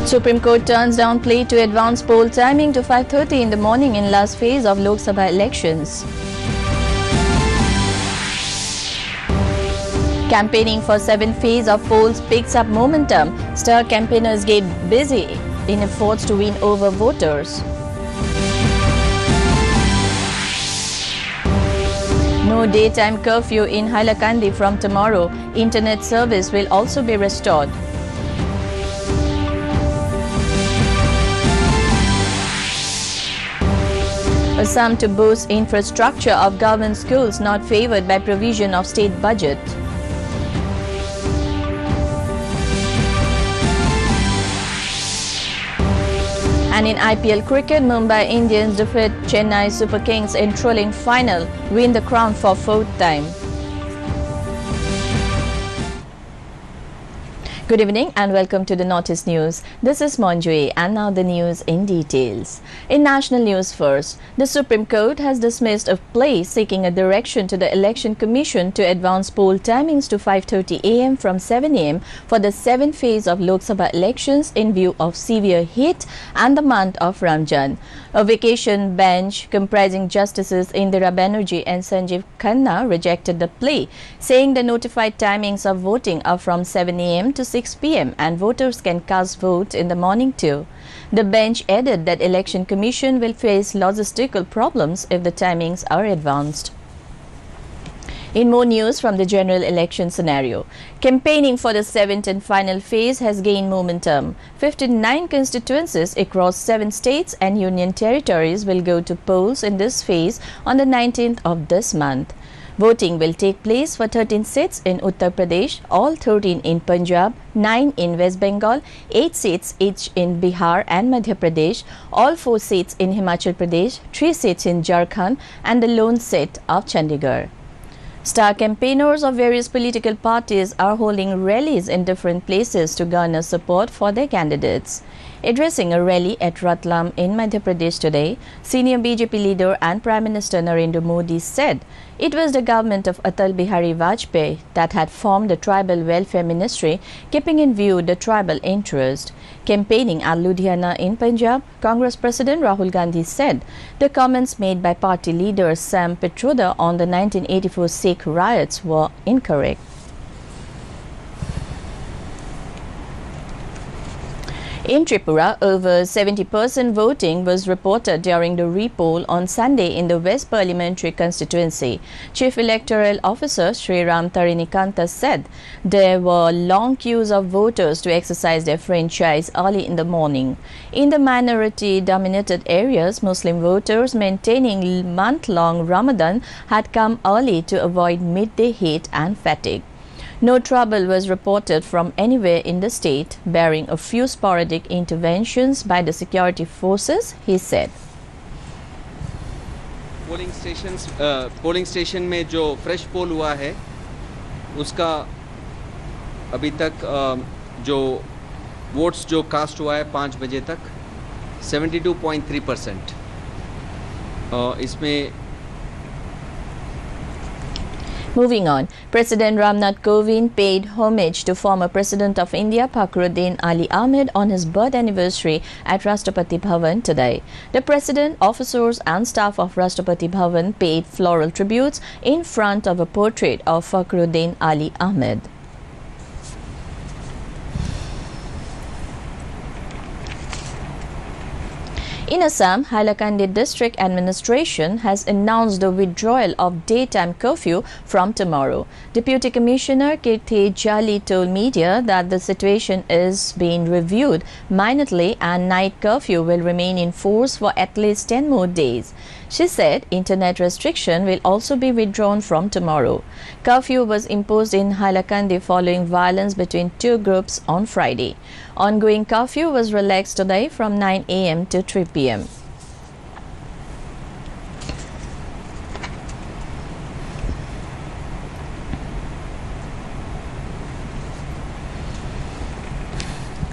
Supreme Court turns down plea to advance poll timing to 5:30 in the morning in last phase of Lok Sabha elections. Campaigning for 7th phase of polls picks up momentum. Star campaigners get busy in efforts to win over voters. No daytime curfew in Hailakandi from tomorrow. Internet service will also be restored. Assam to boost infrastructure of government schools not favoured by provision of state budget. And in IPL cricket, Mumbai Indians defeat Chennai Super Kings in thrilling final, win the crown for 4th time. Good evening and welcome to the Notice News. This is Monjui and now the news in details. In national news first, the Supreme Court has dismissed a plea seeking a direction to the Election Commission to advance poll timings to 5:30 am from 7 am for the 7th phase of Lok Sabha elections in view of severe heat and the month of Ramjan. A vacation bench comprising Justices Indira Banerjee and Sanjeev Khanna rejected the plea, saying the notified timings of voting are from 7 am to 6 pm and voters can cast votes in the morning too. The bench added that Election Commission will face logistical problems if the timings are advanced. In more news from the general election scenario, campaigning for the 7th and final phase has gained momentum. 59 constituencies across 7 states and union territories will go to polls in this phase on the 19th of this month. Voting will take place for 13 seats in Uttar Pradesh, all 13 in Punjab, 9 in West Bengal, 8 seats each in Bihar and Madhya Pradesh, all 4 seats in Himachal Pradesh, 3 seats in Jharkhand and the lone seat of Chandigarh. Star campaigners of various political parties are holding rallies in different places to garner support for their candidates. Addressing a rally at Ratlam in Madhya Pradesh today, senior BJP leader and Prime Minister Narendra Modi said it was the government of Atal Bihari Vajpayee that had formed the Tribal Welfare Ministry, keeping in view the tribal interest. Campaigning at Ludhiana in Punjab, Congress President Rahul Gandhi said the comments made by party leader Sam Pitroda on the 1984 Sikh riots were incorrect. In Tripura, over 70% voting was reported during the re-poll on Sunday in the West Parliamentary constituency. Chief Electoral Officer Sriram Tarinikanta said there were long queues of voters to exercise their franchise early in the morning. In the minority-dominated areas, Muslim voters maintaining month-long Ramadan had come early to avoid midday heat and fatigue. No trouble was reported from anywhere in the state, barring a few sporadic interventions by the security forces, he said. Polling station में जो fresh पोल हुआ है उसका अभी तक जो votes जो cast हुआ है 5 बजे तक 72.3%. इसमें Moving on, President Ramnath Kovind paid homage to former President of India Fakhruddin Ali Ahmed on his birth anniversary at Rashtrapati Bhavan today. The President, officers and staff of Rashtrapati Bhavan paid floral tributes in front of a portrait of Fakhruddin Ali Ahmed. In Assam, Hailakandi District Administration has announced the withdrawal of daytime curfew from tomorrow. Deputy Commissioner Kirti Jali told media that the situation is being reviewed minutely and night curfew will remain in force for at least 10 more days. She said internet restriction will also be withdrawn from tomorrow. Curfew was imposed in Hailakandi following violence between 2 groups on Friday. Ongoing curfew was relaxed today from 9 am to 3 pm.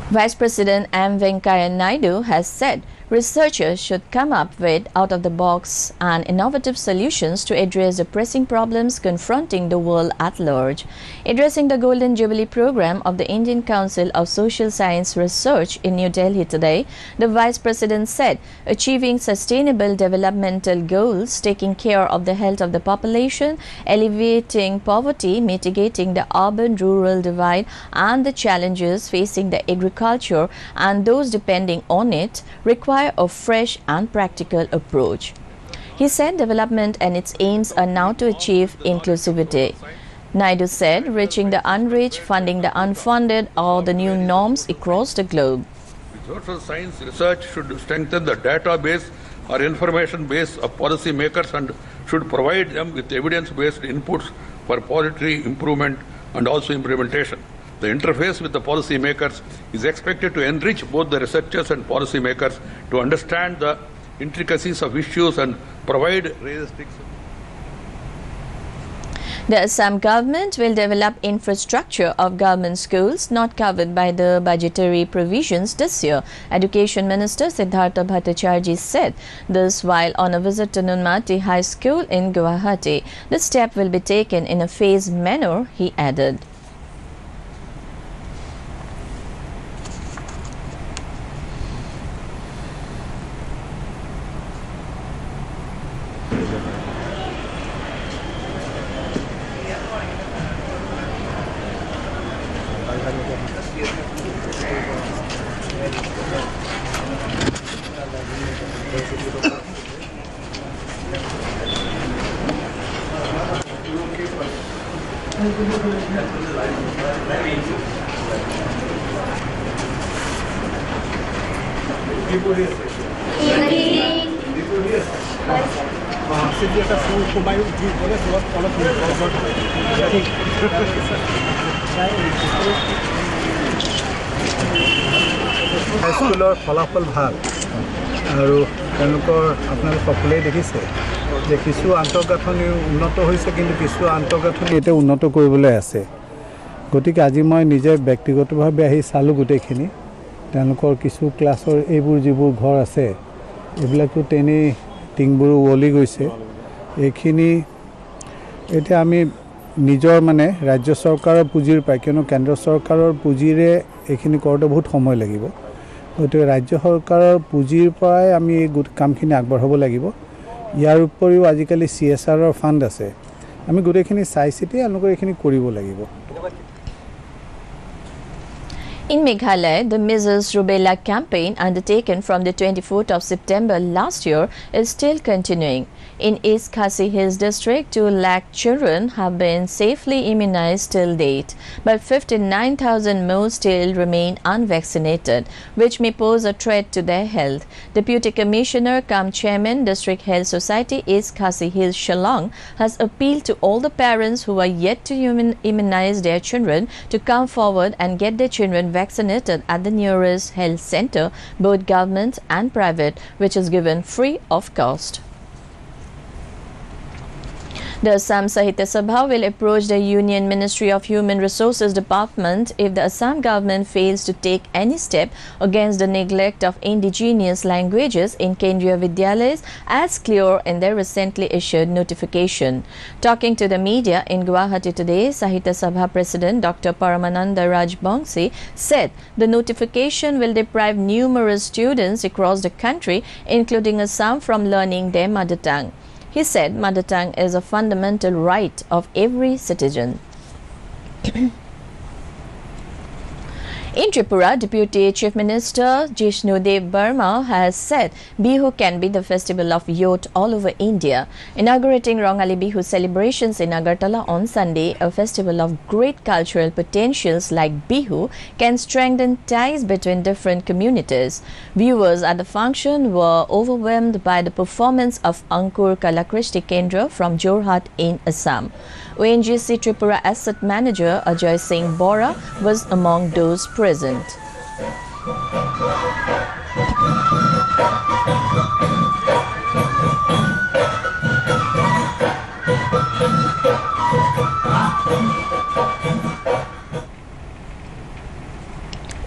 Vice President M. Venkaiah Naidu has said researchers should come up with out-of-the-box and innovative solutions to address the pressing problems confronting the world at large. Addressing the Golden Jubilee program of the Indian Council of Social Science Research in New Delhi today, the Vice President said, achieving sustainable developmental goals, taking care of the health of the population, alleviating poverty, mitigating the urban-rural divide and the challenges facing the agriculture and those depending on it require a fresh and practical approach. He said development and its aims are now to achieve inclusivity. Naidu said reaching the unreached, funding the unfunded are the new norms across the globe. Social science research should strengthen the database or information base of policy makers and should provide them with evidence-based inputs for policy improvement and also implementation. The interface with the policy makers is expected to enrich both the researchers and policy makers to understand the intricacies of issues and provide realistic solutions. The Assam government will develop infrastructure of government schools not covered by the budgetary provisions this year. Education Minister Siddhartha Bhattacharjee said this while on a visit to Nunmati High School in Guwahati. The step will be taken in a phased manner, he added. হাইস্কুলৰ ফলাফল ভাল আৰু তেওঁলোকৰ আপোনালোক সকলোৱে দেখিছে যে কিছু আন্তঃগাঁথনি উন্নত হৈছে কিন্তু কিছু আন্তঃগাঁথনি এতিয়া উন্নত কৰিবলৈ আছে গতিকে আজি মই নিজে ব্যক্তিগতভাৱে আহি চালোঁ গোটেইখিনি তেওঁলোকৰ কিছু ক্লাছৰ এইবোৰ যিবোৰ ঘৰ আছে এইবিলাকো তেনেই টিংবোৰ ওৱলি গৈছে এইখিনি এতিয়া আমি নিজৰ মানে ৰাজ্য চৰকাৰৰ পুঁজিৰ পাই কিয়নো কেন্দ্ৰ চৰকাৰৰ পুঁজিৰে এইখিনি কৰোঁতে বহুত সময় লাগিব গতিকে ৰাজ্য চৰকাৰৰ পুঁজিৰ পৰাই আমি এই কামখিনি আগবঢ়াব লাগিব ইয়াৰ উপৰিও আজিকালি CSRৰ ফাণ্ড আছে আমি গোটেইখিনি চাই চিতি তেওঁলোকৰ এইখিনি কৰিব লাগিব In Meghalaya, the Measles Rubella campaign undertaken from the 24th of September last year is still continuing. In East Khasi Hills district, 2 lakh children have been safely immunized till date, but 59,000 more still remain unvaccinated, which may pose a threat to their health. Deputy Commissioner cum Chairman, District Health Society East Khasi Hills Shillong has appealed to all the parents who are yet to immunize their children to come forward and get their children vaccinated at the nearest health center, both government and private, which is given free of cost. The Assam Sahitya Sabha will approach the Union Ministry of Human Resources Department if the Assam government fails to take any step against the neglect of indigenous languages in Kendriya Vidyalayas, as clear in their recently issued notification. Talking to the media in Guwahati today, Sahitya Sabha President Dr. Paramananda Rajbongsi said the notification will deprive numerous students across the country, including Assam, from learning their mother tongue. He said mother tongue is a fundamental right of every citizen. In Tripura, Deputy Chief Minister Jishnudev Burma has said Bihu can be the festival of youth all over India. Inaugurating Rongali Bihu celebrations in Agartala on Sunday, a festival of great cultural potentials like Bihu can strengthen ties between different communities. Viewers at the function were overwhelmed by the performance of Ankur Kalakrishti Kendra from Jorhat in Assam. ONGC Tripura Asset Manager Ajay Singh Bora was among those present.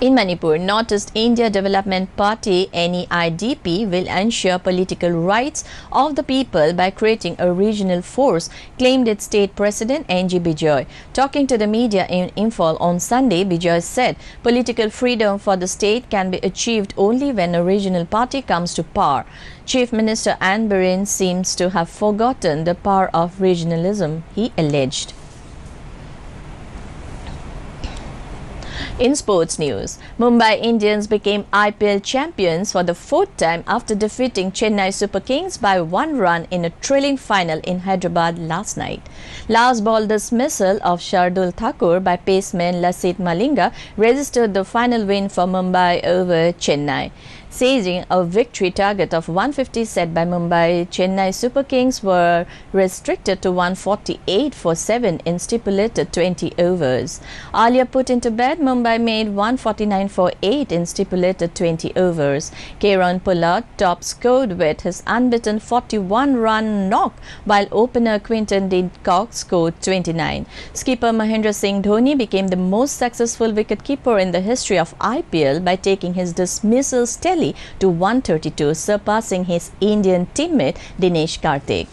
In Manipur, Northeast India Development Party (NEIDP) will ensure political rights of the people by creating a regional force, claimed its state president NG Bijoy. Talking to the media in Imphal on Sunday, Bijoy said political freedom for the state can be achieved only when a regional party comes to power. Chief Minister Ann Biren seems to have forgotten the power of regionalism, he alleged. In sports news, Mumbai Indians became IPL champions for the fourth time after defeating Chennai Super Kings by 1 run in a thrilling final in Hyderabad last night. Last ball dismissal of Shardul Thakur by paceman Lasith Malinga registered the final win for Mumbai over Chennai. Seizing a victory target of 150 set by Mumbai, Chennai Super Kings were restricted to 148 for 7 in stipulated 20 overs. Earlier put into bed, Mumbai made 149 for 8 in stipulated 20 overs. Kieron Pollard top scored with his unbeaten 41-run knock, while opener Quinton de Kock scored 29. Skipper Mahendra Singh Dhoni became the most successful wicketkeeper in the history of IPL by taking his dismissals tally to 132, surpassing his Indian teammate Dinesh Karthik.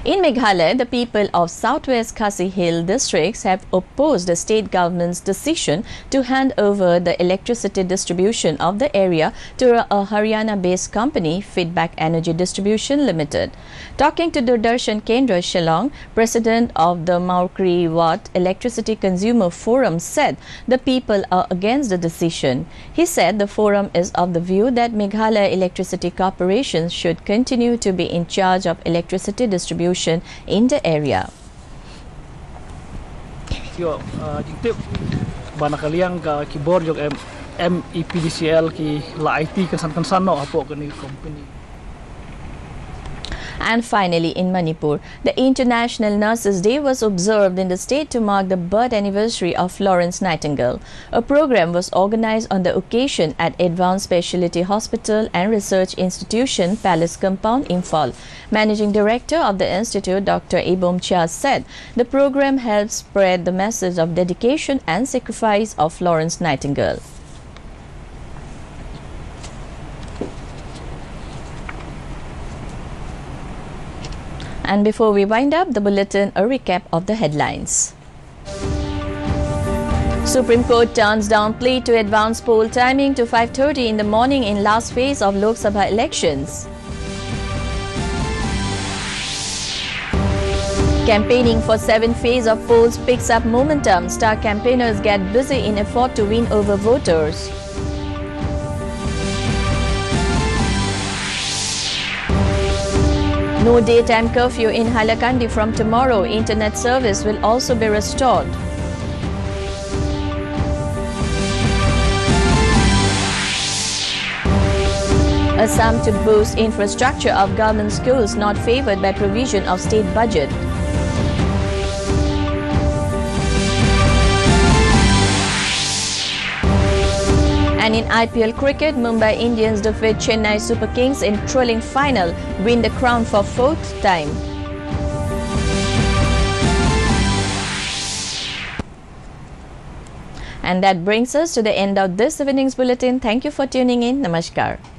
In Meghalaya, the people of Southwest Khasi Hill districts have opposed the state government's decision to hand over the electricity distribution of the area to a Haryana-based company, Feedback Energy Distribution Limited. Talking to Doordarshan Kendra Shillong, president of the Maukri Wat Electricity Consumer Forum said the people are against the decision. He said the forum is of the view that Meghalaya Electricity Corporation should continue to be in charge of electricity distribution in the area. Yo, jitip banakaliang ka keyboard yung MEPDCL ki la IT kansan no apo kani company. And finally, in Manipur, the International Nurses Day was observed in the state to mark the birth anniversary of Florence Nightingale. A program was organized on the occasion at Advanced Specialty Hospital and Research Institution, Palace Compound, Imphal. Managing Director of the Institute, Dr. Ebom Chia, said the program helps spread the message of dedication and sacrifice of Florence Nightingale. And before we wind up the bulletin, a recap of the headlines. Supreme Court turns down plea to advance poll timing to 5:30 in the morning in last phase of Lok Sabha elections. Campaigning for 7th phase of polls picks up momentum. Star campaigners get busy in effort to win over voters. No daytime curfew in Hailakandi from tomorrow. Internet service will also be restored. Assam to boost infrastructure of government schools not favoured by provision of state budget. And in IPL cricket, Mumbai Indians defeat Chennai Super Kings in thrilling final, win the crown for 4th time. And that brings us to the end of this evening's bulletin. Thank you for tuning in. Namaskar.